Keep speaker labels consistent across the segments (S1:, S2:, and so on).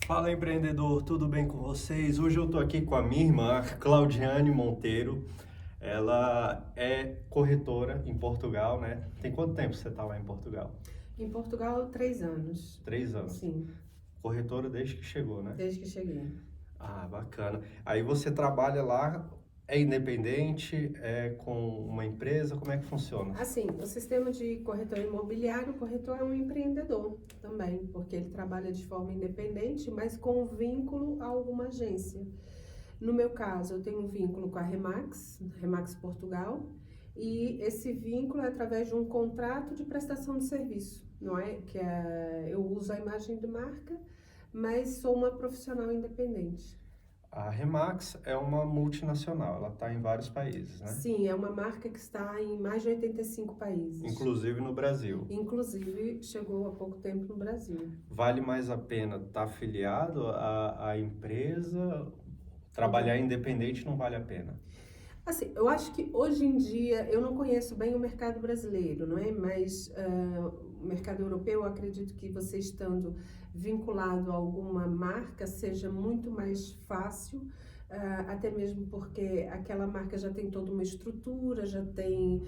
S1: Fala empreendedor, tudo bem com vocês? Hoje eu estou aqui com a minha irmã, Claudiane Monteiro. Ela é corretora em Portugal, né? Tem quanto tempo você está lá em Portugal?
S2: Em Portugal, 3 anos.
S1: 3 anos.
S2: Sim,
S1: Corretora desde que chegou, né?
S2: desde que cheguei.
S1: Ah, bacana. Aí você trabalha lá, é independente, é com uma empresa, como é que funciona?
S2: Assim, o sistema de corretor imobiliário, o corretor é um empreendedor também, porque ele trabalha de forma independente, mas com vínculo a alguma agência. No meu caso, eu tenho um vínculo com a Remax Portugal, e esse vínculo é através de um contrato de prestação de serviço, não é? Eu uso a imagem de marca, mas sou uma profissional independente.
S1: A Remax é uma multinacional, ela está em vários países, né?
S2: Sim, é uma marca que está em mais de 85 países.
S1: Inclusive no Brasil.
S2: Inclusive, chegou há pouco tempo no Brasil.
S1: Vale mais a pena estar afiliado à empresa? Trabalhar
S2: Uhum.
S1: independente não vale a pena.
S2: Assim, eu acho que hoje em dia, eu não conheço bem o mercado brasileiro, não é? Mas o mercado europeu, eu acredito que você estando vinculado a alguma marca seja muito mais fácil, até mesmo porque aquela marca já tem toda uma estrutura, já tem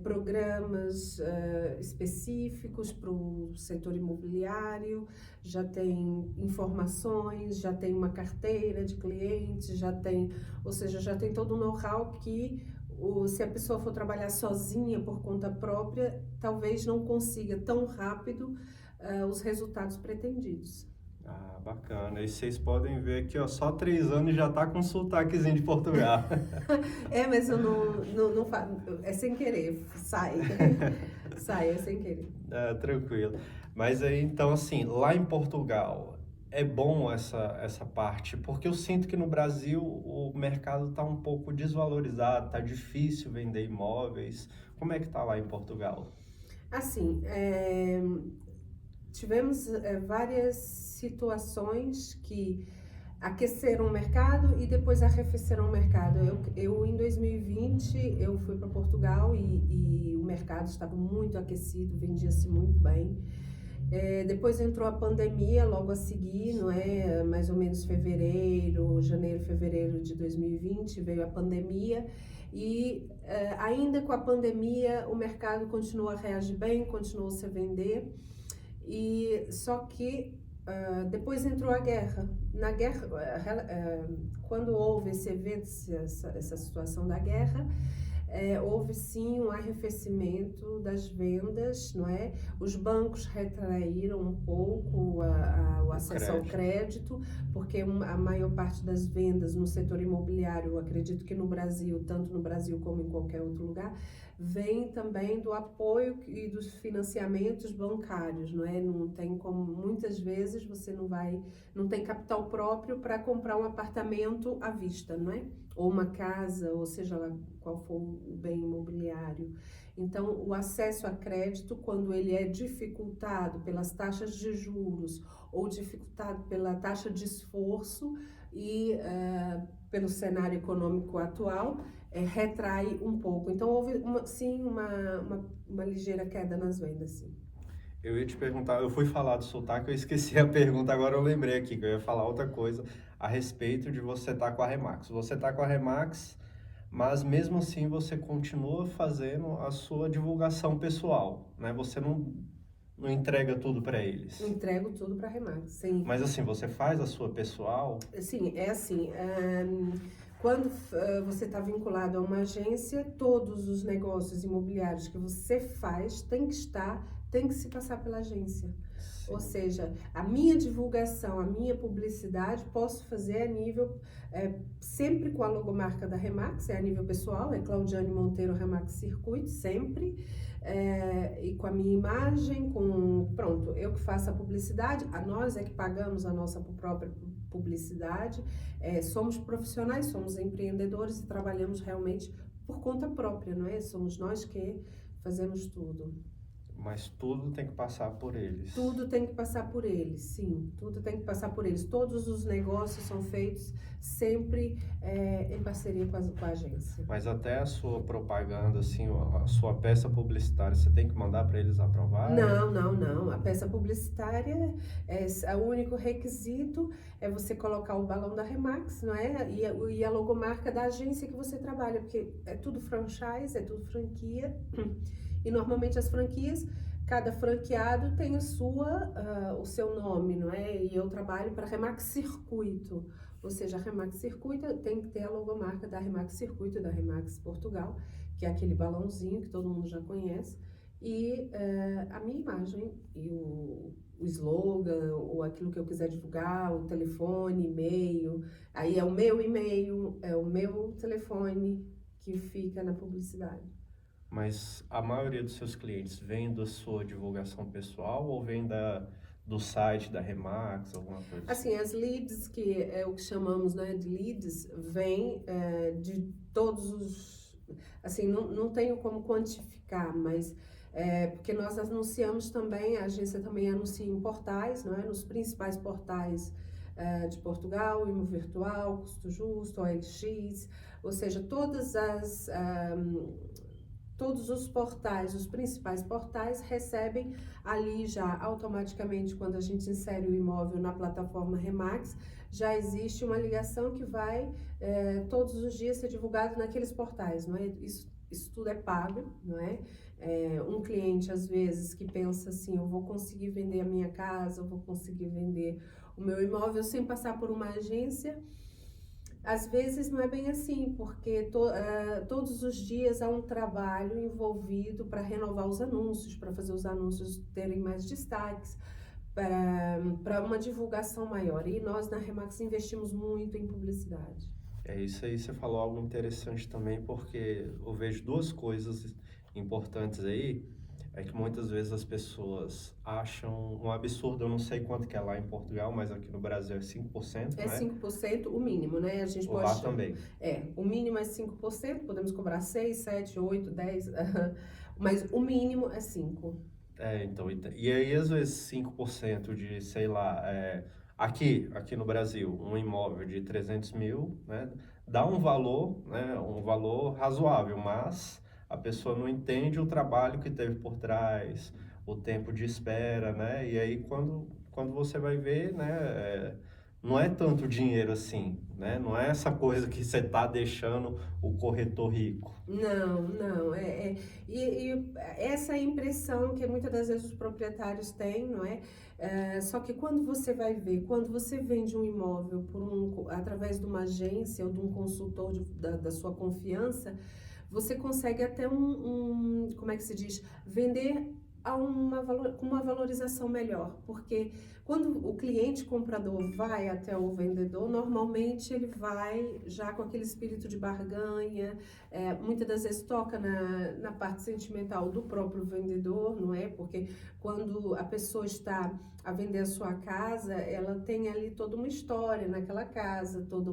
S2: programas específicos para o setor imobiliário, já tem informações, já tem uma carteira de clientes, já tem, ou seja, já tem todo o know-how que se a pessoa for trabalhar sozinha por conta própria, talvez não consiga tão rápido os resultados pretendidos.
S1: Ah, bacana. E vocês podem ver aqui, ó, só 3 anos já tá com um sotaquezinho de Portugal.
S2: Mas eu não faço, é sem querer, sai, sai, é sem querer.
S1: Ah, tranquilo. Mas aí, então, assim, lá em Portugal, é bom essa parte, porque eu sinto que no Brasil o mercado tá um pouco desvalorizado, tá difícil vender imóveis. Como é que tá lá em Portugal?
S2: Assim, tivemos várias situações que aqueceram o mercado e depois arrefeceram o mercado. Em 2020, eu fui para Portugal e o mercado estava muito aquecido, vendia-se muito bem. Depois entrou a pandemia logo a seguir, não é? Mais ou menos janeiro, fevereiro de 2020 veio a pandemia e ainda com a pandemia o mercado continuou a reagir bem, continuou-se a vender e só que depois entrou a guerra. Na guerra, quando houve esse evento, essa situação da guerra, houve sim um arrefecimento das vendas, não é? Os bancos retraíram um pouco o
S1: O
S2: acesso ao
S1: crédito?
S2: crédito, porque a maior parte das vendas no setor imobiliário, eu acredito que no Brasil, tanto no Brasil como em qualquer outro lugar, vem também do apoio e dos financiamentos bancários, não é? Não tem como, muitas vezes você não tem capital próprio para comprar um apartamento à vista, não é? Ou uma casa, ou seja lá qual for o bem imobiliário. Então, o acesso a crédito, quando ele é dificultado pelas taxas de juros ou dificultado pela taxa de esforço e pelo cenário econômico atual, retrai um pouco. Então, houve sim uma ligeira queda nas vendas, sim.
S1: Eu ia te perguntar, eu fui falar do sotaque, eu esqueci a pergunta, agora eu lembrei aqui que eu ia falar outra coisa a respeito de você estar com a Remax. Você está com a Remax, mas mesmo assim você continua fazendo a sua divulgação pessoal, né? Você não entrega tudo para eles.
S2: Entrego tudo para a Remax, sim.
S1: Mas assim, você faz a sua pessoal.
S2: Sim, é assim, quando você está vinculado a uma agência, todos os negócios imobiliários que você faz tem que se passar pela agência. Ou
S1: Sim,
S2: seja, a minha divulgação, a minha publicidade, posso fazer a nível, sempre com a logomarca da Remax, é a nível pessoal, é Claudiane Monteiro Remax Circuit, sempre, e com a minha imagem, pronto, eu que faço a publicidade, a nós é que pagamos a nossa própria publicidade, somos profissionais, somos empreendedores e trabalhamos realmente por conta própria, não é? Somos nós que fazemos tudo.
S1: Mas tudo tem que passar por eles.
S2: Tudo tem que passar por eles, sim. Tudo tem que passar por eles. Todos os negócios são feitos sempre em parceria com a agência.
S1: Mas até a sua propaganda, assim, a sua peça publicitária, você tem que mandar para eles aprovar?
S2: Não, não, não. A peça publicitária, o único requisito é você colocar o balão da Remax, não é? E a logomarca da agência que você trabalha, porque é tudo franchise, é tudo franquia. E normalmente as franquias, cada franqueado tem o seu nome, não é? E eu trabalho para Remax Circuito, ou seja, a Remax Circuito tem que ter a logomarca da Remax Circuito e da Remax Portugal, que é aquele balãozinho que todo mundo já conhece, e a minha imagem e o slogan, ou aquilo que eu quiser divulgar, o telefone, e-mail, aí é o meu e-mail, é o meu telefone que fica na publicidade.
S1: Mas a maioria dos seus clientes vem da sua divulgação pessoal ou vem do site da Remax, alguma coisa
S2: assim? As leads, que é o que chamamos, né, de leads, vem de todos os... Assim, não tenho como quantificar, mas porque nós anunciamos também, a agência também anuncia em portais, não é? Nos principais portais de Portugal, Imo Virtual, Custo Justo, OLX, ou seja, todos os portais, os principais portais, recebem ali já automaticamente, quando a gente insere o imóvel na plataforma Remax, já existe uma ligação que vai todos os dias ser divulgado naqueles portais, não é? Isso tudo é pago, não é? Um cliente, às vezes, que pensa assim, eu vou conseguir vender a minha casa, eu vou conseguir vender o meu imóvel sem passar por uma agência. Às vezes não é bem assim, porque todos os dias há um trabalho envolvido para renovar os anúncios, para fazer os anúncios terem mais destaques, para uma divulgação maior. E nós na Remax investimos muito em publicidade.
S1: É isso aí, você falou algo interessante também, porque eu vejo duas coisas importantes aí. É que muitas vezes as pessoas acham um absurdo, eu não sei quanto que é lá em Portugal, mas aqui no Brasil é 5%,
S2: É
S1: né?
S2: 5% o mínimo, né? A gente
S1: Ou lá também.
S2: o mínimo é 5%, podemos cobrar 6, 7, 8, 10, mas o mínimo é 5%.
S1: Então, e aí às vezes 5% de, sei lá, aqui no Brasil, um imóvel de 300 mil, né? Dá um valor, né? Um valor razoável, mas a pessoa não entende o trabalho que teve por trás, o tempo de espera, né? E aí quando você vai ver, né? Não é tanto dinheiro assim, né? Não é essa coisa que você está deixando o corretor rico.
S2: Não, não. E essa é a impressão que muitas das vezes os proprietários têm, não é? Só que quando você vai ver, quando você vende um imóvel através de uma agência ou de um consultor da sua confiança, você consegue até como é que se diz? Vender com uma valorização melhor, porque quando o cliente comprador vai até o vendedor, normalmente ele vai já com aquele espírito de barganha, muitas das vezes toca na parte sentimental do próprio vendedor, não é? Porque quando a pessoa está a vender a sua casa, ela tem ali toda uma história naquela casa, todo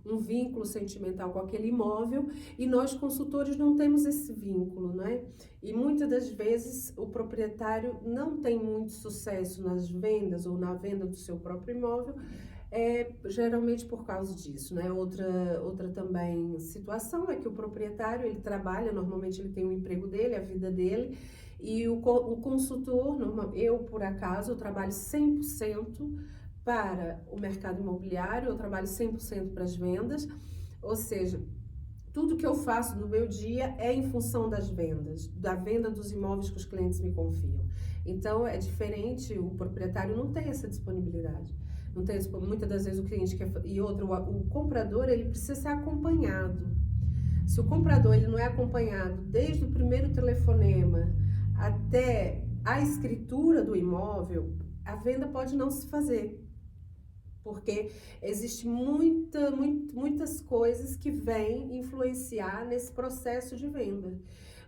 S2: um vínculo sentimental com aquele imóvel, e nós consultores não temos esse vínculo, não é? E muitas das vezes o proprietário não tem muito sucesso nas vendas ou na venda do seu próprio imóvel, geralmente por causa disso, né? Outra também situação é que o proprietário, ele trabalha, normalmente ele tem o emprego dele, a vida dele, e o consultor, eu por acaso, eu trabalho 100% para o mercado imobiliário, eu trabalho 100% para as vendas, ou seja, tudo que eu faço no meu dia é em função das vendas, da venda dos imóveis que os clientes me confiam. Então, é diferente, o proprietário não tem essa disponibilidade. Não tem, muitas das vezes o cliente quer... E outro, o comprador, ele precisa ser acompanhado. Se o comprador ele não é acompanhado desde o primeiro telefonema até a escritura do imóvel, a venda pode não se fazer. Porque existe muitas coisas que vêm influenciar nesse processo de venda.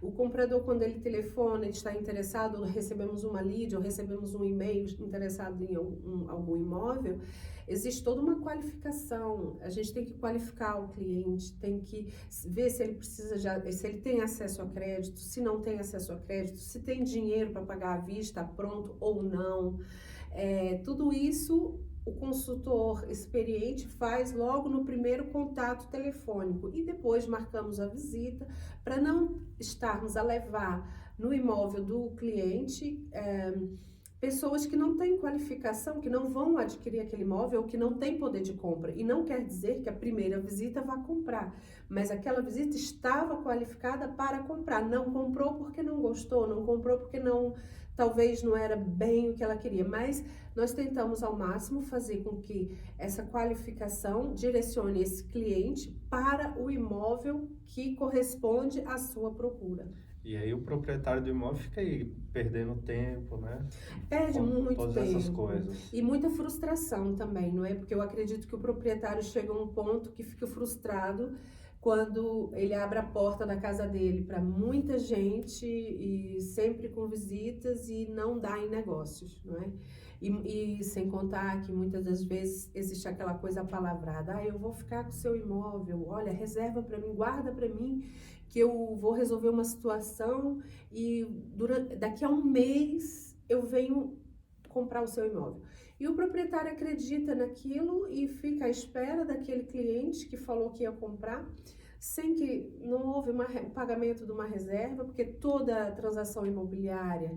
S2: O comprador, quando ele telefona, ele está interessado, ou recebemos uma lead, ou recebemos um e-mail interessado em algum imóvel, existe toda uma qualificação. A gente tem que qualificar o cliente, tem que ver se ele precisa se ele tem acesso a crédito, se não tem acesso a crédito, se tem dinheiro para pagar à vista, pronto ou não. Tudo isso o consultor experiente faz logo no primeiro contato telefônico e depois marcamos a visita para não estarmos a levar no imóvel do cliente pessoas que não têm qualificação, que não vão adquirir aquele imóvel ou que não têm poder de compra. E não quer dizer que a primeira visita vá comprar, mas aquela visita estava qualificada para comprar. Não comprou porque não gostou, não comprou porque talvez não era bem o que ela queria, mas nós tentamos ao máximo fazer com que essa qualificação direcione esse cliente para o imóvel que corresponde à sua procura.
S1: E aí o proprietário do imóvel fica aí perdendo tempo, né?
S2: Perde muito
S1: todas
S2: tempo.
S1: Essas coisas.
S2: E muita frustração também, não é? Porque eu acredito que o proprietário chega a um ponto que fica frustrado quando ele abre a porta da casa dele para muita gente e sempre com visitas e não dá em negócios, não é? E sem contar que muitas das vezes existe aquela coisa apalavrada, eu vou ficar com o seu imóvel, olha, reserva para mim, guarda para mim, que eu vou resolver uma situação e daqui a um mês eu venho comprar o seu imóvel. E o proprietário acredita naquilo e fica à espera daquele cliente que falou que ia comprar, sem que não houve o pagamento de uma reserva, porque toda transação imobiliária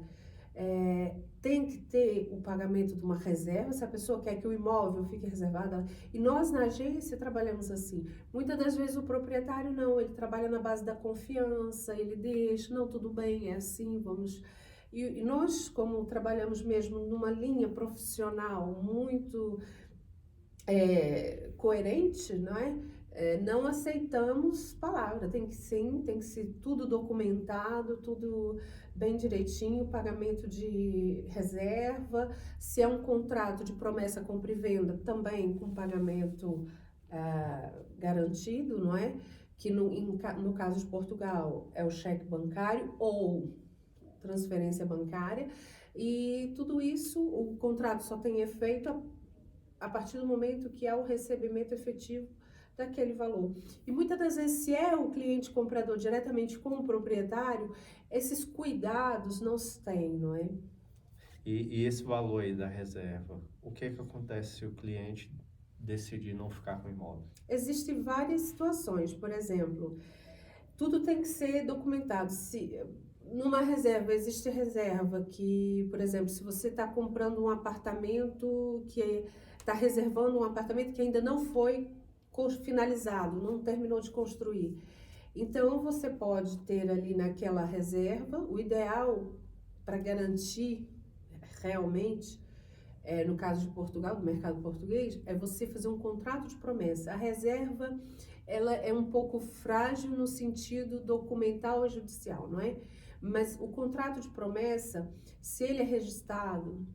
S2: tem que ter o pagamento de uma reserva, se a pessoa quer que o imóvel fique reservado. E nós na agência trabalhamos assim. Muitas das vezes o proprietário não, ele trabalha na base da confiança, ele deixa, não, tudo bem, é assim, vamos... E nós, como trabalhamos mesmo numa linha profissional muito coerente, não é? Não aceitamos palavra, tem que ser tudo documentado, tudo bem direitinho, pagamento de reserva, se é um contrato de promessa, compra e venda, também com pagamento garantido, não é? Que no caso de Portugal é o cheque bancário ou transferência bancária, e tudo isso, o contrato só tem efeito a partir do momento que há o recebimento efetivo daquele valor. E muitas das vezes, se é o cliente comprador diretamente com o proprietário, esses cuidados não se têm, não é?
S1: E esse valor aí da reserva, o que acontece se o cliente decidir não ficar com o imóvel?
S2: Existem várias situações, por exemplo, tudo tem que ser documentado. Numa reserva, existe reserva que, por exemplo, se você está comprando um apartamento, que está reservando um apartamento que ainda não foi finalizado, não terminou de construir. Então, você pode ter ali naquela reserva, o ideal para garantir realmente, no caso de Portugal, do mercado português, é você fazer um contrato de promessa. A reserva, ela é um pouco frágil no sentido documental e judicial, não é? Mas o contrato de promessa, se ele é registrado,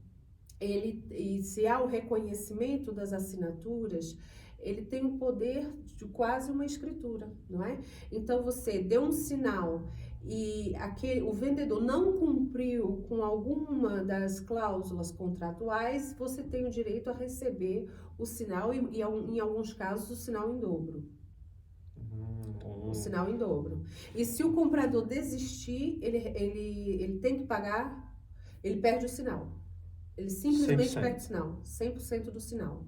S2: e se há o reconhecimento das assinaturas, ele tem o poder de quase uma escritura, não é? Então, você deu um sinal e o vendedor não cumpriu com alguma das cláusulas contratuais, você tem o direito a receber o sinal e em alguns casos, o sinal em dobro. O sinal em dobro. E se o comprador desistir, ele tem que pagar, ele perde o sinal. Ele simplesmente
S1: 100%.
S2: perde o sinal, 100% do sinal.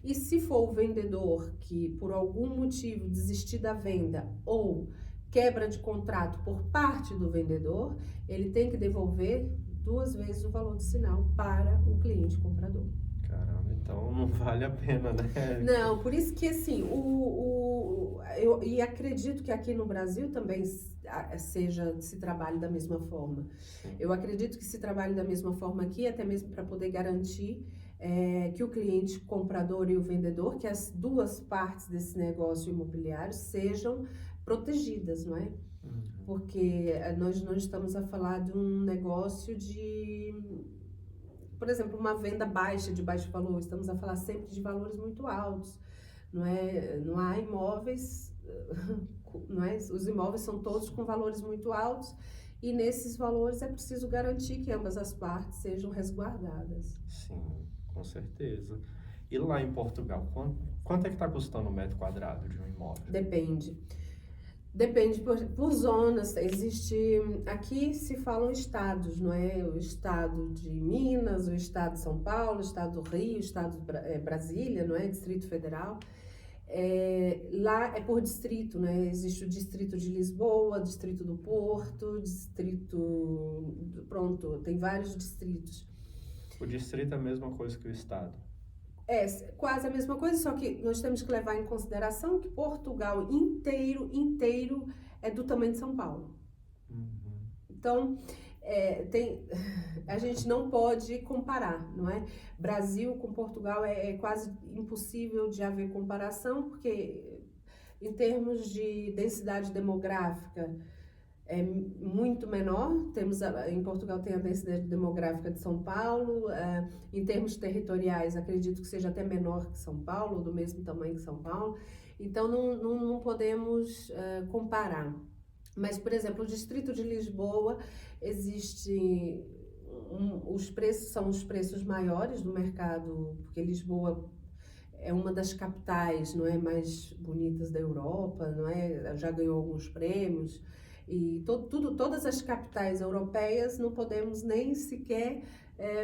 S2: E se for o vendedor que, por algum motivo, desistir da venda ou quebra de contrato por parte do vendedor, ele tem que devolver 2 vezes o valor do sinal para o cliente comprador.
S1: Caramba, então não vale a pena, né?
S2: Não, por isso que assim, eu acredito que aqui no Brasil também se trabalhe da mesma forma.
S1: Sim.
S2: Eu acredito que se trabalhe da mesma forma aqui, até mesmo para poder garantir que o cliente comprador e o vendedor, que as duas partes desse negócio imobiliário sejam protegidas, não é?
S1: Uhum.
S2: Porque nós não estamos a falar de um negócio de, por exemplo, uma venda baixa, de baixo valor, estamos a falar sempre de valores muito altos, não é? Não há imóveis não é? Os imóveis são todos com valores muito altos e nesses valores é preciso garantir que ambas as partes sejam resguardadas.
S1: Sim, com certeza. E lá em Portugal, quanto é que está custando o metro quadrado de um imóvel?
S2: Depende por zonas. Aqui se falam estados, não é? O estado de Minas, o estado de São Paulo, o estado do Rio, o estado de Brasília, não é? Distrito Federal. Lá é por distrito, né? Existe o distrito de Lisboa, distrito do Porto, pronto, tem vários distritos.
S1: O distrito é a mesma coisa que o estado?
S2: É quase a mesma coisa, só que nós temos que levar em consideração que Portugal inteiro é do tamanho de São Paulo.
S1: Uhum.
S2: Então, a gente não pode comparar, não é? Brasil com Portugal é quase impossível de haver comparação, porque em termos de densidade demográfica é muito menor. Em Portugal tem a densidade demográfica de São Paulo, em termos territoriais acredito que seja até menor que São Paulo, do mesmo tamanho que São Paulo, então não podemos comparar. Mas, por exemplo, o distrito de Lisboa os preços são os preços maiores do mercado, porque Lisboa é uma das capitais, não é, mais bonitas da Europa, não é? Já ganhou alguns prêmios. E todas as capitais europeias não podemos nem sequer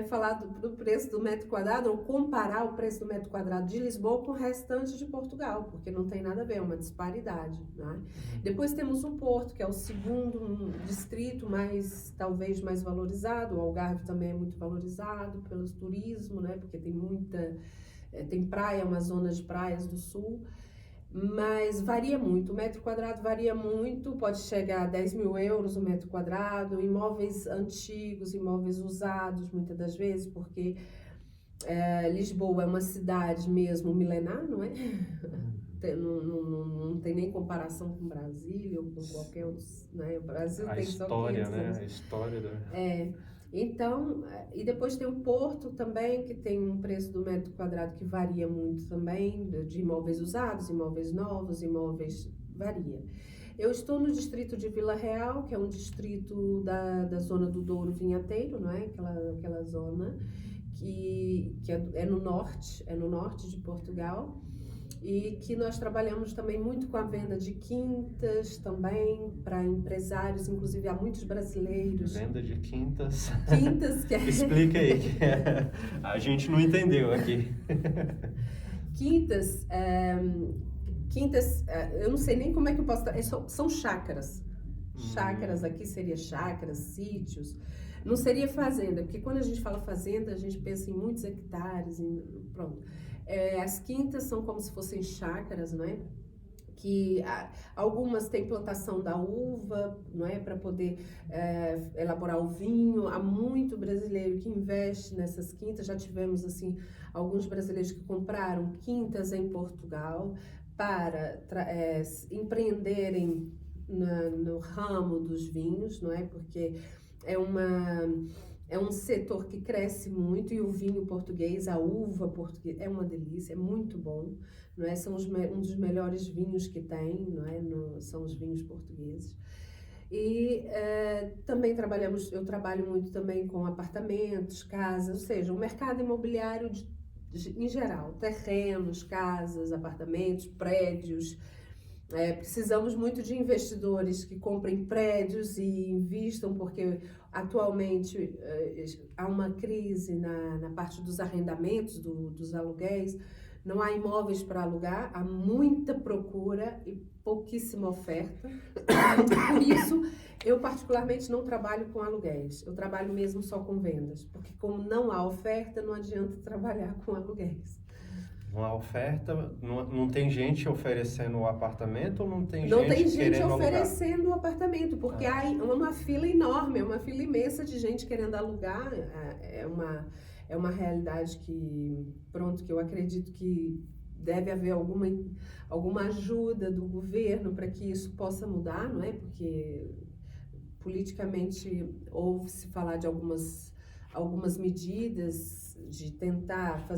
S2: falar do preço do metro quadrado ou comparar o preço do metro quadrado de Lisboa com o restante de Portugal, porque não tem nada a ver, é uma disparidade, né? Depois temos o Porto, que é o segundo distrito talvez mais valorizado. O Algarve também é muito valorizado pelo turismo, né? Porque tem praia, uma zona de praias do sul. Mas varia muito, o metro quadrado varia muito, pode chegar a 10 mil euros o metro quadrado, imóveis antigos, imóveis usados muitas das vezes, porque Lisboa é uma cidade mesmo milenar, não é? Não tem nem comparação com Brasília ou com qualquer outro, né? O Brasil tem só 500 anos.
S1: A história da...
S2: Então, e depois tem o Porto também, que tem um preço do metro quadrado que varia muito também, de imóveis usados, imóveis novos, varia. Eu estou no distrito de Vila Real, que é um distrito da zona do Douro Vinheteiro, não é? Aquela zona que é no norte de Portugal. E que nós trabalhamos também muito com a venda de quintas também para empresários, inclusive há muitos brasileiros.
S1: Venda de quintas?
S2: Quintas que é...
S1: Explica aí, que a gente não entendeu aqui.
S2: Quintas, eu não sei nem como é que eu posso... São chácaras. Chácaras, aqui seria chácaras, sítios. Não seria fazenda, porque quando a gente fala fazenda, a gente pensa em muitos hectares, pronto. As quintas são como se fossem chácaras, não é? Que algumas têm plantação da uva, não é? Para poder elaborar o vinho. Há muito brasileiro que investe nessas quintas. Já tivemos assim alguns brasileiros que compraram quintas em Portugal para empreenderem no ramo dos vinhos, não é? Porque é um setor que cresce muito e o vinho português, a uva portuguesa, é uma delícia, é muito bom, não é? São um dos melhores vinhos que tem, não é? São os vinhos portugueses. E também eu trabalho muito também com apartamentos, casas, ou seja, o mercado imobiliário em geral, terrenos, casas, apartamentos, prédios. Precisamos muito de investidores que comprem prédios e invistam, porque atualmente há uma crise na parte dos arrendamentos, dos aluguéis. Não há imóveis para alugar, há muita procura e pouquíssima oferta. Por isso, eu particularmente não trabalho com aluguéis, eu trabalho mesmo só com vendas, porque como não há oferta, não adianta trabalhar com aluguéis.
S1: Uma oferta, não tem gente oferecendo o apartamento ou não tem
S2: Não tem
S1: gente
S2: gente
S1: querendo
S2: oferecendo o apartamento, porque há uma fila enorme, uma fila imensa de gente querendo alugar. É uma realidade que eu acredito que deve haver alguma ajuda do governo para que isso possa mudar, não é? Porque politicamente ouve-se falar de algumas medidas de tentar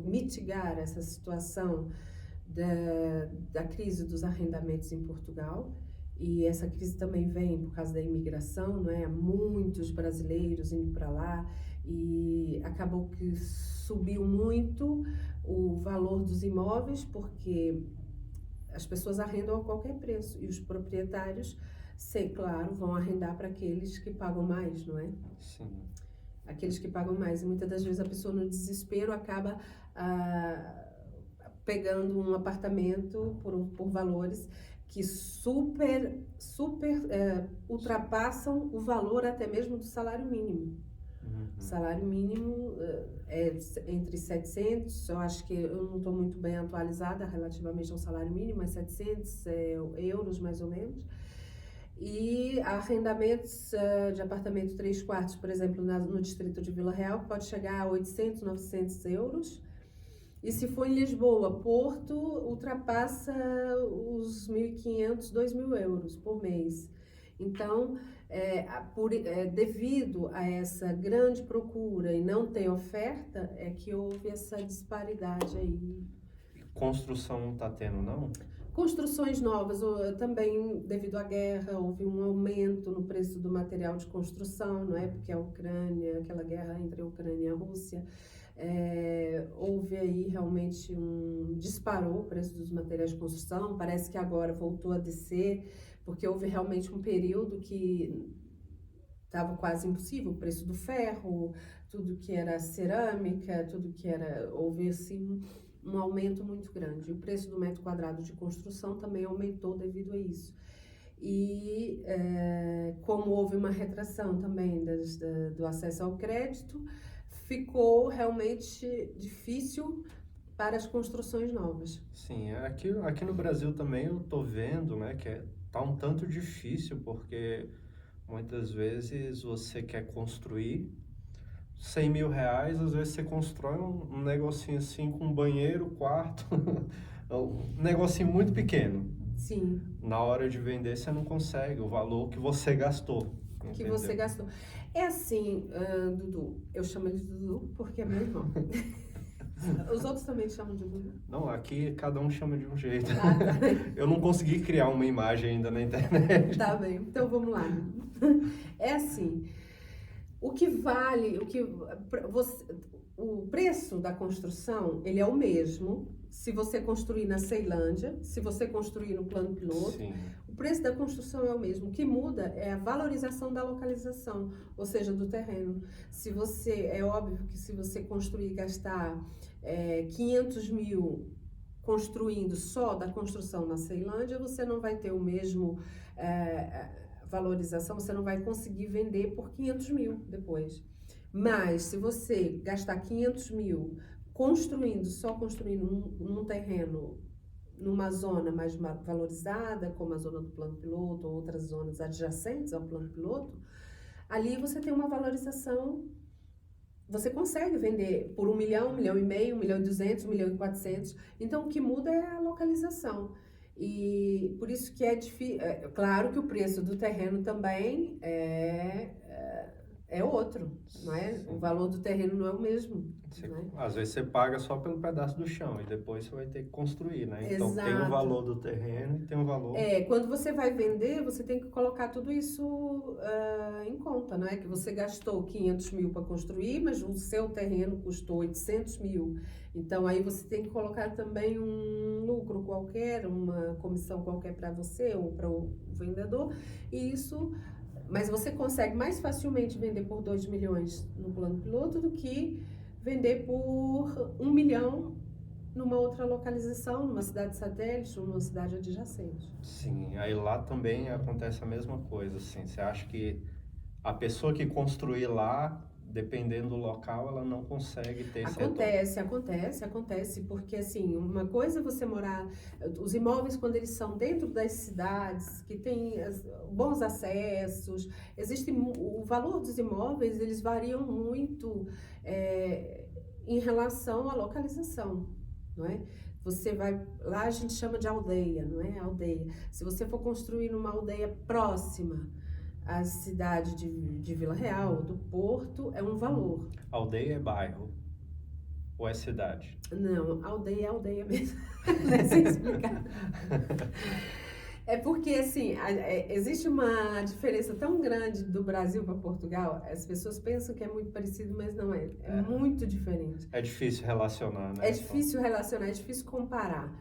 S2: mitigar essa situação da crise dos arrendamentos em Portugal. E essa crise também vem por causa da imigração, não é? Muitos brasileiros indo para lá e acabou que subiu muito o valor dos imóveis porque as pessoas arrendam a qualquer preço e os proprietários, claro, vão arrendar para aqueles que pagam mais, não é?
S1: Sim.
S2: Aqueles que pagam mais. E muitas das vezes a pessoa no desespero acaba pegando um apartamento por valores que super ultrapassam o valor até mesmo do salário mínimo. O salário mínimo é entre 700, eu acho que eu não estou muito bem atualizada relativamente ao salário mínimo, mas 700 euros mais ou menos. E arrendamentos de apartamento 3 quartos, por exemplo, no distrito de Vila Real, pode chegar a 800, 900 euros. E se for em Lisboa, Porto, ultrapassa os 1.500, 2.000 euros por mês. Então, devido a essa grande procura e não ter oferta, é que houve essa disparidade aí.
S1: Construção não está tendo, não?
S2: Construções novas, também devido à guerra, houve um aumento no preço do material de construção, não é? Porque a Ucrânia, aquela guerra entre a Ucrânia e a Rússia, houve aí realmente disparou o preço dos materiais de construção, parece que agora voltou a descer, porque houve realmente um período que estava quase impossível, o preço do ferro, tudo que era cerâmica, houve assim um aumento muito grande. O preço do metro quadrado de construção também aumentou devido a isso. E como houve uma retração também do acesso ao crédito, ficou realmente difícil para as construções novas.
S1: Sim, aqui no Brasil também eu tô vendo, né, que tá um tanto difícil, porque muitas vezes você quer construir 100 mil reais, às vezes você constrói um negocinho assim com banheiro, quarto, um negocinho muito pequeno.
S2: Sim.
S1: Na hora de vender você não consegue o valor que você gastou.
S2: Que você gastou. É assim, Dudu, eu chamo ele de Dudu porque é meu irmão. Os outros também chamam de Dudu?
S1: Não, aqui cada um chama de um jeito.
S2: Ah, tá.
S1: Eu não consegui criar uma imagem ainda na internet.
S2: Tá bem, então vamos lá. É assim, o preço da construção, ele é o mesmo se você construir na Ceilândia, se você construir no plano piloto.
S1: Sim.
S2: O preço da construção é o mesmo. O que muda é a valorização da localização, ou seja, do terreno. É óbvio que se você construir e gastar 500 mil construindo só da construção na Ceilândia, você não vai ter o mesmo valorização, você não vai conseguir vender por 500 mil depois. Mas se você gastar 500 mil só construindo um terreno numa zona mais valorizada, como a zona do plano piloto ou outras zonas adjacentes ao plano piloto, ali você tem uma valorização, você consegue vender por 1 milhão, 1,5 milhão, 1,2 milhão, 1,4 milhão. Então, o que muda é a localização. E por isso que é difícil. Claro que o preço do terreno também é outro, não é?
S1: Sim.
S2: O valor do terreno não é o mesmo.
S1: Às vezes você paga só pelo pedaço do chão e depois você vai ter que construir, né? Então
S2: Exato.
S1: tem o valor do terreno e tem o valor...
S2: Quando você vai vender, você tem que colocar tudo isso em conta, não é? Que você gastou 500 mil para construir, mas o seu terreno custou 800 mil. Então aí você tem que colocar também um lucro qualquer, uma comissão qualquer para você ou para o vendedor. E isso... Mas você consegue mais facilmente vender por 2 milhões no plano piloto do que vender por 1 milhão numa outra localização, numa cidade satélite ou numa cidade adjacente.
S1: Sim, aí lá também acontece a mesma coisa, assim. Você acha que a pessoa que construir lá, dependendo do local, ela não consegue ter esse retorno?
S2: Acontece, porque assim, uma coisa é você morar, os imóveis quando eles são dentro das cidades, que tem bons acessos, o valor dos imóveis, eles variam muito em relação à localização, não é? Você vai, lá a gente chama de aldeia, não é? Aldeia. Se você for construir numa aldeia próxima à cidade de Vila Real, do Porto, é um valor.
S1: Aldeia é bairro. Ou é cidade?
S2: Não, aldeia é aldeia mesmo. Não é sem explicar. É porque, assim, existe uma diferença tão grande do Brasil para Portugal. As pessoas pensam que é muito parecido, mas não é. É muito diferente.
S1: É difícil relacionar, né?
S2: É difícil relacionar, é difícil comparar.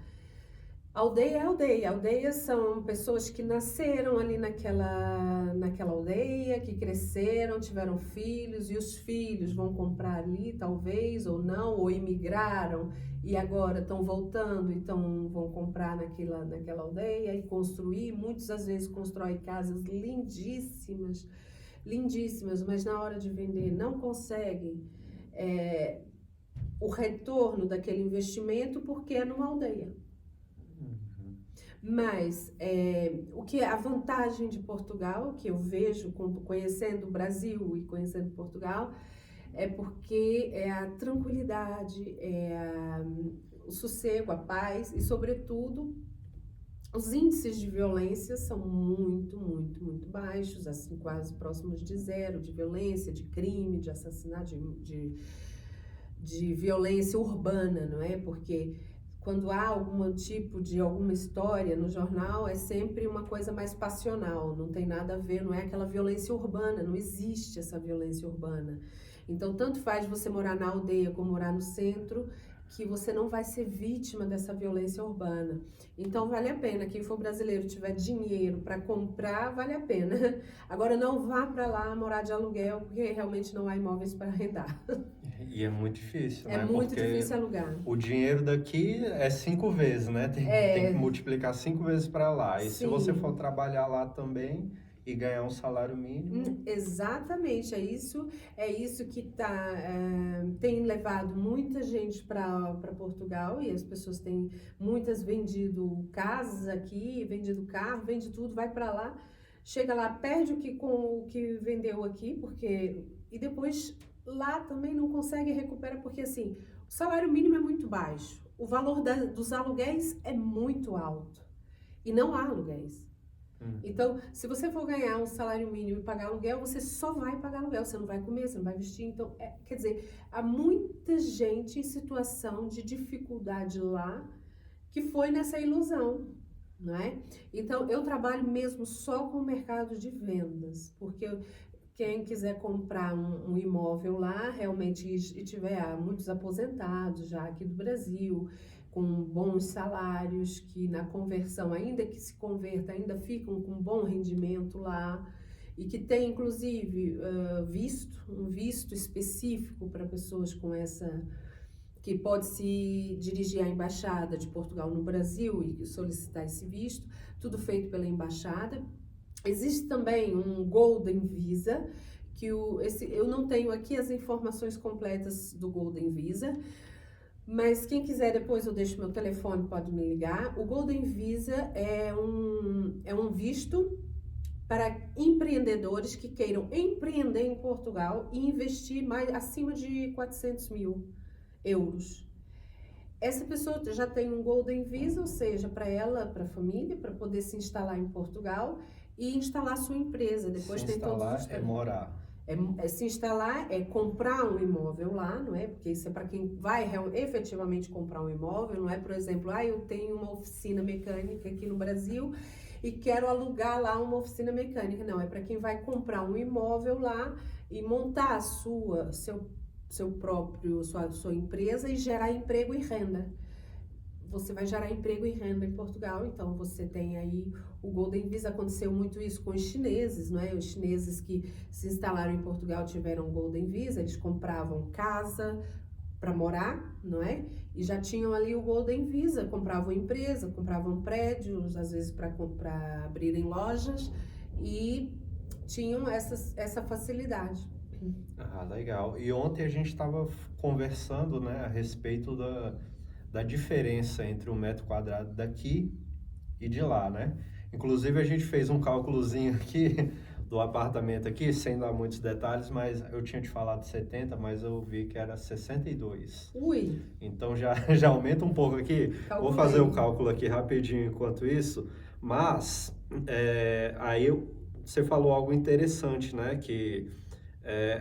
S2: Aldeia é aldeia. Aldeias são pessoas que nasceram ali naquela aldeia, que cresceram, tiveram filhos, e os filhos vão comprar ali, talvez, ou não, ou imigraram e agora estão voltando, então vão comprar naquela aldeia e construir. Muitas às vezes constroem casas lindíssimas, lindíssimas, mas na hora de vender não conseguem o retorno daquele investimento porque é numa aldeia. Mas o que é a vantagem de Portugal, que eu vejo conhecendo o Brasil e conhecendo Portugal, é porque é a tranquilidade, o sossego, a paz e, sobretudo, os índices de violência são muito, muito, muito baixos, assim, quase próximos de zero, de violência, de crime, de assassinato, de violência urbana, não é? Porque quando há algum tipo de alguma história no jornal, é sempre uma coisa mais passional, não tem nada a ver, não é aquela violência urbana, não existe essa violência urbana. Então, tanto faz você morar na aldeia como morar no centro, que você não vai ser vítima dessa violência urbana. Então, vale a pena. Quem for brasileiro tiver dinheiro para comprar, vale a pena. Agora, não vá para lá morar de aluguel, porque realmente não há imóveis para arrendar.
S1: E é muito difícil, né?
S2: É muito
S1: Porque
S2: difícil alugar.
S1: o dinheiro daqui é 5 vezes, né? Tem que multiplicar 5 vezes para lá. E se você for trabalhar lá também e ganhar um salário mínimo...
S2: Exatamente, é isso que tem levado muita gente para Portugal, e as pessoas têm muitas vendido casas aqui, vendido carro, vende tudo, vai para lá, chega lá, perde o que vendeu aqui, e depois lá também não consegue recuperar, porque assim, o salário mínimo é muito baixo, o valor dos aluguéis é muito alto e não há aluguéis. Então, se você for ganhar um salário mínimo e pagar aluguel, você só vai pagar aluguel, você não vai comer, você não vai vestir. Então, quer dizer, há muita gente em situação de dificuldade lá que foi nessa ilusão, não é? Então, eu trabalho mesmo só com o mercado de vendas, porque quem quiser comprar um imóvel lá, realmente, e tiver muitos aposentados já aqui do Brasil, com bons salários, que na conversão, ainda que se converta, ainda ficam com bom rendimento lá, e que tem, inclusive, um visto específico para pessoas com que pode se dirigir à Embaixada de Portugal no Brasil e solicitar esse visto, tudo feito pela Embaixada. Existe também um Golden Visa, que eu não tenho aqui as informações completas do Golden Visa, mas quem quiser, depois eu deixo meu telefone, pode me ligar. O Golden Visa é um visto para empreendedores que queiram empreender em Portugal e investir acima de 400 mil euros. Essa pessoa já tem um Golden Visa, ou seja, para ela, para a família, para poder se instalar em Portugal e instalar sua empresa. Depois
S1: se
S2: tem
S1: instalar
S2: todos os...
S1: é morar.
S2: Se instalar é comprar um imóvel lá, não é? Porque isso é para quem vai efetivamente comprar um imóvel, não é? Por exemplo, eu tenho uma oficina mecânica aqui no Brasil e quero alugar lá uma oficina mecânica. Não, é para quem vai comprar um imóvel lá e montar sua empresa e gerar emprego e renda. Você vai gerar emprego e renda em Portugal, então você tem aí o Golden Visa. Aconteceu muito isso com os chineses, não é? Os chineses que se instalaram em Portugal tiveram Golden Visa, eles compravam casa para morar, não é? E já tinham ali o Golden Visa, compravam empresa, compravam prédios, às vezes para abrirem lojas, e tinham essa facilidade.
S1: Ah, legal. E ontem a gente estava conversando, né, a respeito da diferença entre o metro quadrado daqui e de lá, né? Inclusive a gente fez um cálculozinho aqui do apartamento aqui, sem dar muitos detalhes, mas eu tinha te falado 70, mas eu vi que era 62.
S2: Ui!
S1: Então já aumenta um pouco aqui.
S2: Calculei.
S1: Vou fazer o cálculo aqui rapidinho enquanto isso, mas aí você falou algo interessante, né? Que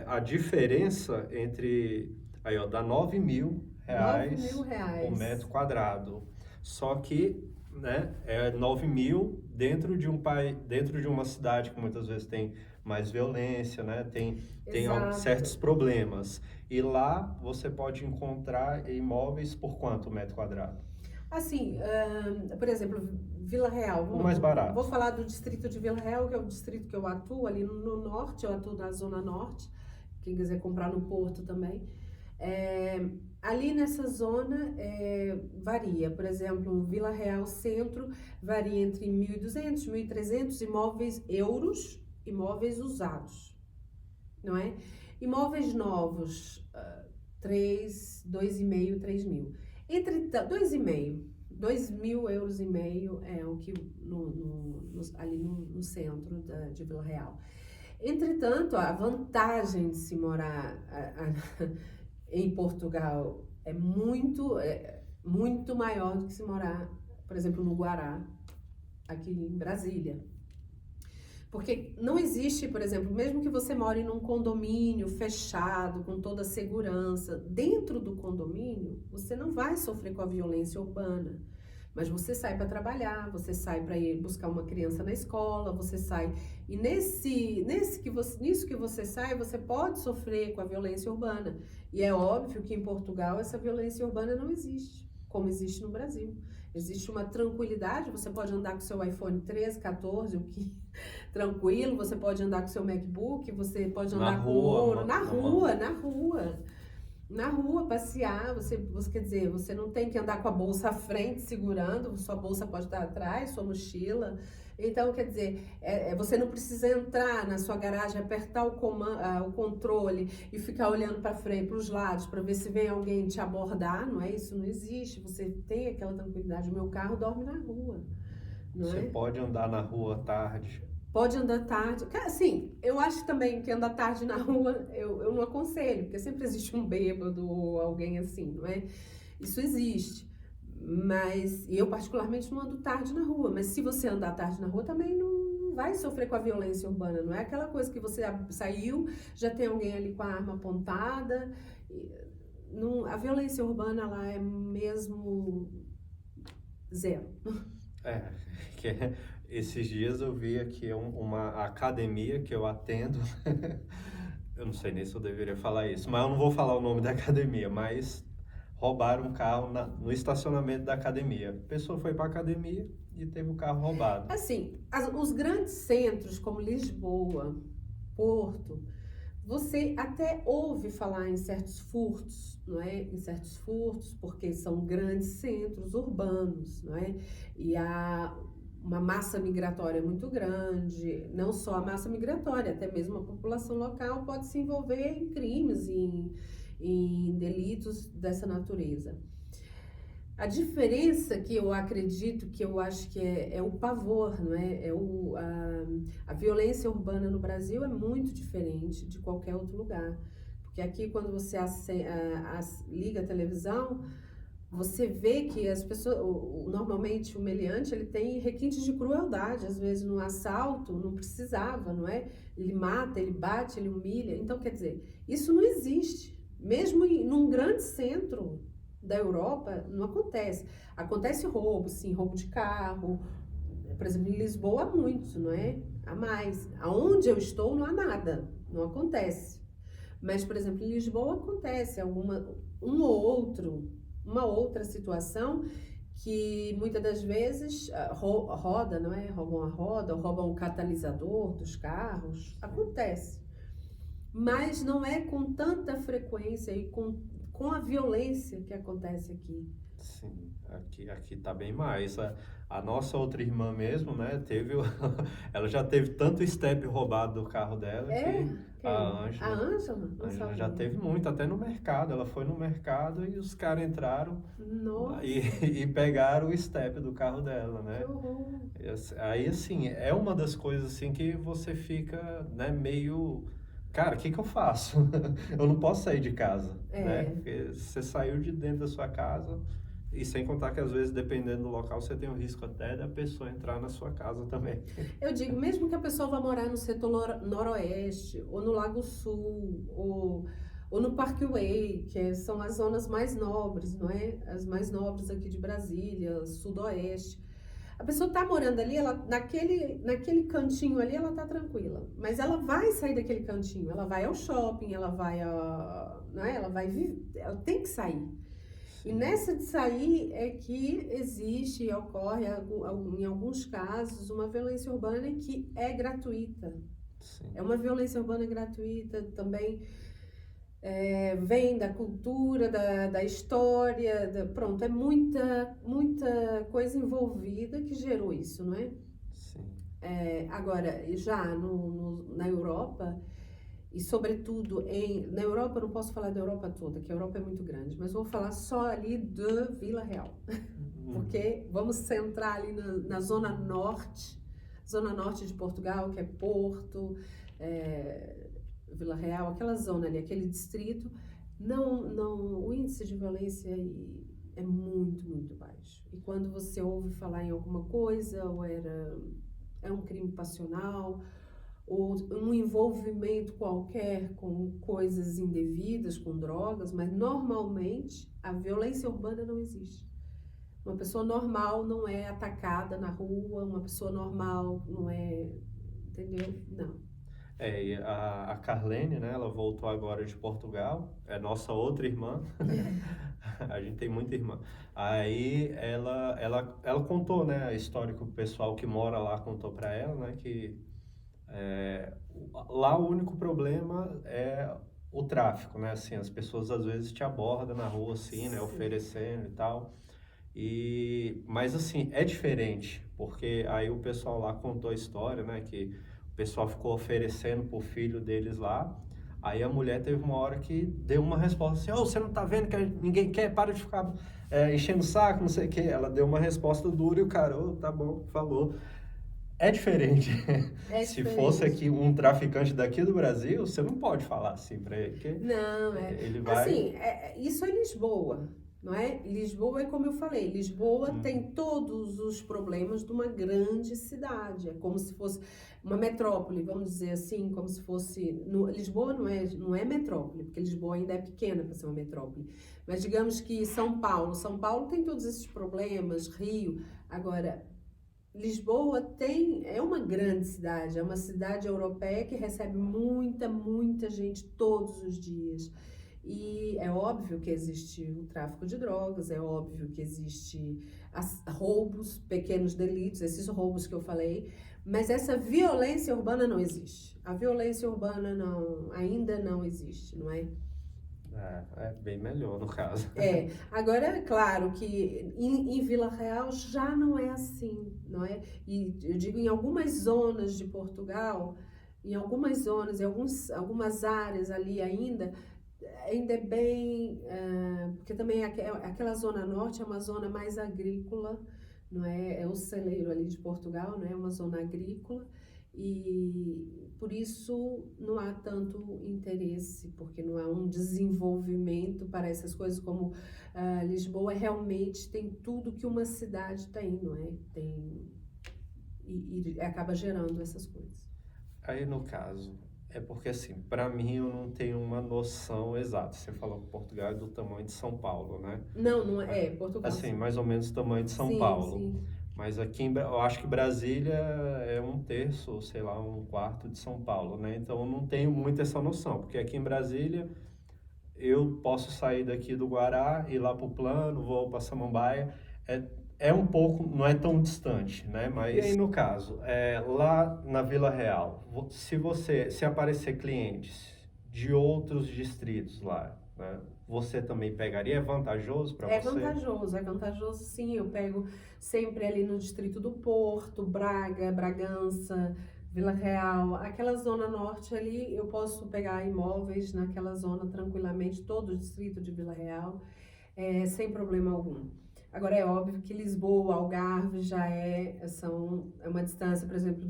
S1: a diferença entre, aí ó, dá 9 mil reais
S2: 9.000
S1: o
S2: reais.
S1: metro quadrado. Só que, né, é 9.000 dentro de uma cidade que muitas vezes tem mais violência, né, certos
S2: Exato.
S1: problemas. E lá você pode encontrar imóveis por quanto metro quadrado?
S2: Assim, por exemplo, Vila Real.
S1: O mais
S2: Vou
S1: barato.
S2: falar do distrito de Vila Real, que é o distrito que eu atuo ali no norte, eu atuo na zona norte. Quem quiser comprar no Porto também. É, ali nessa zona varia, por exemplo, Vila Real Centro varia entre 1.200, 1.300 imóveis euros, imóveis usados, não é? Imóveis novos, 3, 2,5, 3.000. Entre 2.000 euros e meio é o que ali no centro de Vila Real. Entretanto, a vantagem de se morar em Portugal é muito maior do que se morar, por exemplo, no Guará, aqui em Brasília. Porque não existe, por exemplo, mesmo que você more num condomínio fechado, com toda a segurança, dentro do condomínio, você não vai sofrer com a violência urbana. Mas você sai para trabalhar, você sai para ir buscar uma criança na escola, você sai. E nisso que você sai, você pode sofrer com a violência urbana. E é óbvio que em Portugal essa violência urbana não existe, como existe no Brasil. Existe uma tranquilidade, você pode andar com seu iPhone 13, 14, o que tranquilo, você pode andar com seu MacBook, você pode andar com ouro, na rua, passear, você quer dizer, você não tem que andar com a bolsa à frente segurando, sua bolsa pode estar atrás, sua mochila. Então, quer dizer, você não precisa entrar na sua garagem, apertar o controle e ficar olhando para frente, para os lados, para ver se vem alguém te abordar, não é? Isso não existe, você tem aquela tranquilidade. O meu carro dorme na rua, não
S1: Você
S2: é?
S1: pode andar na rua à tarde.
S2: Pode andar tarde. Sim, eu acho também que andar tarde na rua eu não aconselho, porque sempre existe um bêbado ou alguém assim, não é? Isso existe. Mas eu particularmente não ando tarde na rua, mas se você andar tarde na rua também não vai sofrer com a violência urbana, não é aquela coisa que você saiu, já tem alguém ali com a arma apontada. Não, a violência urbana lá é mesmo zero.
S1: Esses dias eu vi aqui uma academia que eu atendo. Eu não sei nem se eu deveria falar isso, mas eu não vou falar o nome da academia, mas roubaram um carro no estacionamento da academia. A pessoa foi para a academia e teve o carro roubado.
S2: Assim, os grandes centros como Lisboa, Porto, você até ouve falar em certos furtos, não é? Em certos furtos, porque são grandes centros urbanos, não é? E há uma massa migratória muito grande, não só a massa migratória, até mesmo a população local pode se envolver em crimes, em delitos dessa natureza. A diferença que eu acredito, que eu acho que é o pavor, não é? A violência urbana no Brasil é muito diferente de qualquer outro lugar. Porque aqui, quando você liga a televisão, você vê que as pessoas, normalmente o meliante, ele tem requintes de crueldade. Às vezes, no assalto, não precisava, não é? Ele mata, ele bate, ele humilha. Então, quer dizer, isso não existe. Mesmo num grande centro da Europa, não acontece. Acontece roubo, sim, roubo de carro. Por exemplo, em Lisboa há muito, não é? Há mais. Aonde eu estou não há nada, não acontece. Mas, por exemplo, em Lisboa acontece uma outra situação que muitas das vezes roda, não é? Roubam a roda, roubam o catalisador dos carros. Acontece. Mas não é com tanta frequência e com a violência que acontece aqui.
S1: Sim, aqui tá bem mais. A nossa outra irmã mesmo, né, ela já teve tanto step roubado do carro dela que a Ângela já teve muito, até no mercado. Ela foi no mercado e os caras entraram e pegaram o step do carro dela, né?
S2: Que horror.
S1: Aí, assim, é uma das coisas assim que você fica, né, meio... Cara, o que eu faço? Eu não posso sair de casa, né? Porque você saiu de dentro da sua casa e sem contar que às vezes, dependendo do local, você tem o risco até da pessoa entrar na sua casa também.
S2: Eu digo, mesmo que a pessoa vá morar no setor noroeste, ou no Lago Sul, ou ou no Parkway, são as zonas mais nobres, não é? As mais nobres aqui de Brasília, Sudoeste. A pessoa está morando ali, ela, naquele cantinho ali, ela está tranquila. Mas ela vai sair daquele cantinho, ela vai ao shopping, ela vai não é? Ela vai ela tem que sair. E nessa de sair é que existe e ocorre, em alguns casos, uma violência urbana que é gratuita.
S1: Sim.
S2: É uma violência urbana gratuita também. Vem da cultura, da história, pronto, é muita coisa envolvida que gerou isso, não é?
S1: Sim.
S2: Agora, já na Europa, e sobretudo na Europa, eu não posso falar da Europa toda, que a Europa é muito grande, mas vou falar só ali de Vila Real, porque vamos centrar ali na zona norte de Portugal, que é Porto, Vila Real, aquela zona ali, aquele distrito, o índice de violência é muito, muito baixo. E quando você ouve falar em alguma coisa, ou é um crime passional, ou um envolvimento qualquer com coisas indevidas, com drogas, mas normalmente a violência urbana não existe. Uma pessoa normal não é atacada na rua, uma pessoa normal não é, entendeu? Não.
S1: E a Carlene, né, ela voltou agora de Portugal, é nossa outra irmã, a gente tem muita irmã. Aí ela contou, né, a história que o pessoal que mora lá contou para ela, né, que lá o único problema é o tráfico, né, assim, as pessoas às vezes te abordam na rua, assim, né, oferecendo e tal. Mas assim, é diferente, porque aí o pessoal lá contou a história, né, que o pessoal ficou oferecendo pro filho deles lá, aí a mulher teve uma hora que deu uma resposta assim, você não tá vendo que ninguém quer, para de ficar enchendo o saco, não sei o que, ela deu uma resposta dura e o cara, tá bom, falou. É diferente. Se fosse aqui um traficante daqui do Brasil, você não pode falar assim pra ele, porque
S2: não,
S1: ele vai...
S2: Assim, isso é Lisboa, não é? Lisboa é como eu falei, Lisboa tem todos os problemas de uma grande cidade, é como se fosse uma metrópole, vamos dizer assim, como se fosse... Lisboa não é metrópole, porque Lisboa ainda é pequena para ser uma metrópole, mas digamos que São Paulo tem todos esses problemas, Rio, agora... Lisboa é uma grande cidade, é uma cidade europeia que recebe muita gente todos os dias. E é óbvio que existe o tráfico de drogas, é óbvio que existe roubos, pequenos delitos, esses roubos que eu falei, mas essa violência urbana não existe. A violência urbana ainda não existe, não é?
S1: É bem melhor no caso.
S2: Agora é claro que em Vila Real já não é assim, não é? E eu digo em algumas zonas de Portugal, em algumas zonas, em algumas áreas ali ainda é bem, porque também aquela zona norte é uma zona mais agrícola, não é? É o celeiro ali de Portugal, não é? Uma zona agrícola. E por isso não há tanto interesse, porque não há um desenvolvimento para essas coisas como Lisboa realmente tem tudo que uma cidade tem, não é? E acaba gerando essas coisas.
S1: Aí no caso, é porque assim, para mim eu não tenho uma noção exata. Você falou que Portugal é do tamanho de São Paulo, né?
S2: Não é, Portugal.
S1: Assim, mais ou menos o tamanho de São Paulo.
S2: Sim.
S1: Mas aqui, eu acho que Brasília é 1/3, sei lá, 1/4 de São Paulo, né? Então eu não tenho muito essa noção, porque aqui em Brasília eu posso sair daqui do Guará, ir lá pro Plano, vou para Samambaia, é um pouco, não é tão distante, né? Mas e aí no caso, lá na Vila Real, se aparecer clientes de outros distritos lá, né? Você também pegaria? É vantajoso para você?
S2: É vantajoso sim. Eu pego sempre ali no distrito do Porto, Braga, Bragança, Vila Real, aquela zona norte ali, eu posso pegar imóveis naquela zona tranquilamente, todo o distrito de Vila Real, sem problema algum. Agora é óbvio que Lisboa, Algarve já é uma distância, por exemplo,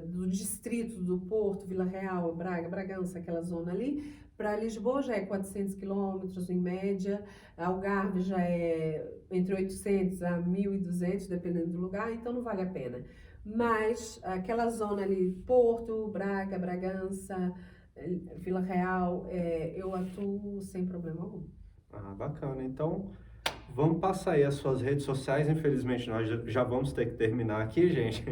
S2: do distrito do Porto, Vila Real, Braga, Bragança, aquela zona ali. Para Lisboa já é 400 quilômetros em média, Algarve já é entre 800 a 1.200, dependendo do lugar, então não vale a pena. Mas aquela zona ali, Porto, Braga, Bragança, Vila Real, eu atuo sem problema algum.
S1: Ah, bacana. Então, vamos passar aí as suas redes sociais. Infelizmente, nós já vamos ter que terminar aqui, gente.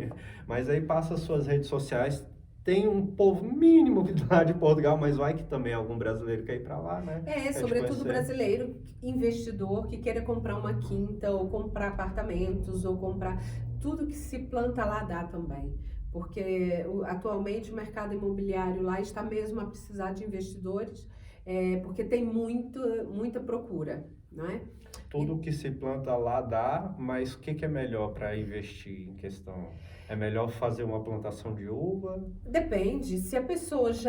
S1: Mas aí passa as suas redes sociais. Tem um povo mínimo lá de Portugal, mas vai que também algum brasileiro quer ir para lá, né? Quer te
S2: Sobretudo
S1: conhecer.
S2: brasileiro, investidor que queira comprar uma quinta ou comprar apartamentos ou comprar tudo que se planta lá dá também. Porque atualmente o mercado imobiliário lá está mesmo a precisar de investidores, porque tem muita procura, não é?
S1: Tudo que se planta lá dá, mas o que é melhor para investir em questão? É melhor fazer uma plantação de uva?
S2: Depende, se a pessoa se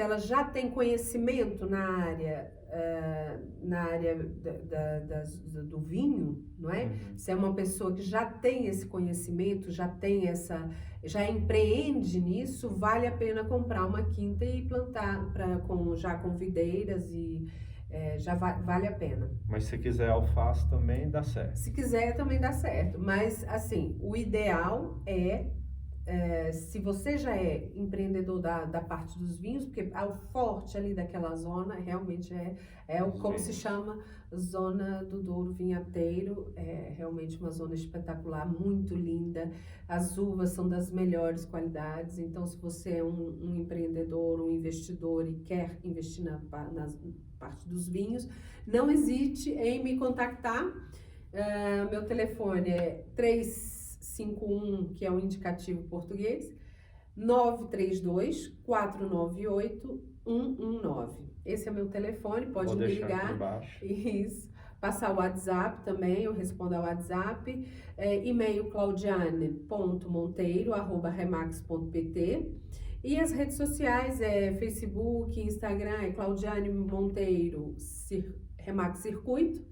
S2: ela já tem conhecimento na área do vinho, não é?
S1: Uhum.
S2: Se é uma pessoa que já tem esse conhecimento, já empreende nisso, vale a pena comprar uma quinta e plantar já com videiras e vale a pena.
S1: Mas se quiser alface também dá certo.
S2: Se quiser também dá certo, mas assim, o ideal se você já é empreendedor da parte dos vinhos, porque o forte ali daquela zona realmente como se chama Zona do Douro Vinhateiro, é realmente uma zona espetacular, muito linda, as uvas são das melhores qualidades, então se você é um empreendedor, um investidor e quer investir na parte dos vinhos, não hesite em me contactar. Meu telefone é 351, que é o indicativo português, 932-498-119. Esse é meu telefone, pode me ligar. Isso. Passar o WhatsApp também, eu respondo ao WhatsApp. E-mail claudiane.monteiro@remax.pt. E as redes sociais Facebook, Instagram, Claudiane Monteiro, Remax Circuito.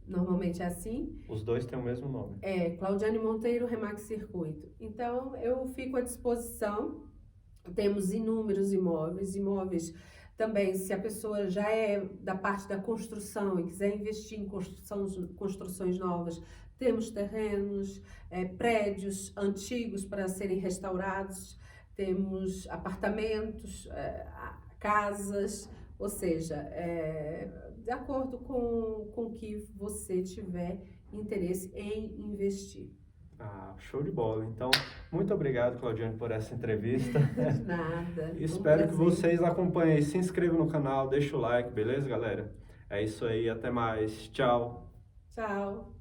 S2: Normalmente é assim.
S1: Os dois têm o mesmo nome.
S2: Claudiane Monteiro, Remax Circuito. Então, eu fico à disposição. Temos inúmeros imóveis também, se a pessoa já é da parte da construção e quiser investir em construções novas, temos terrenos, prédios antigos para serem restaurados, temos apartamentos, casas, ou seja, de acordo com o que você tiver interesse em investir.
S1: Show de bola. Então, muito obrigado, Claudiane, por essa entrevista.
S2: Nada.
S1: Espero que vocês acompanhem, se inscrevam no canal, deixem o like, beleza, galera? É isso aí, até mais. Tchau.
S2: Tchau.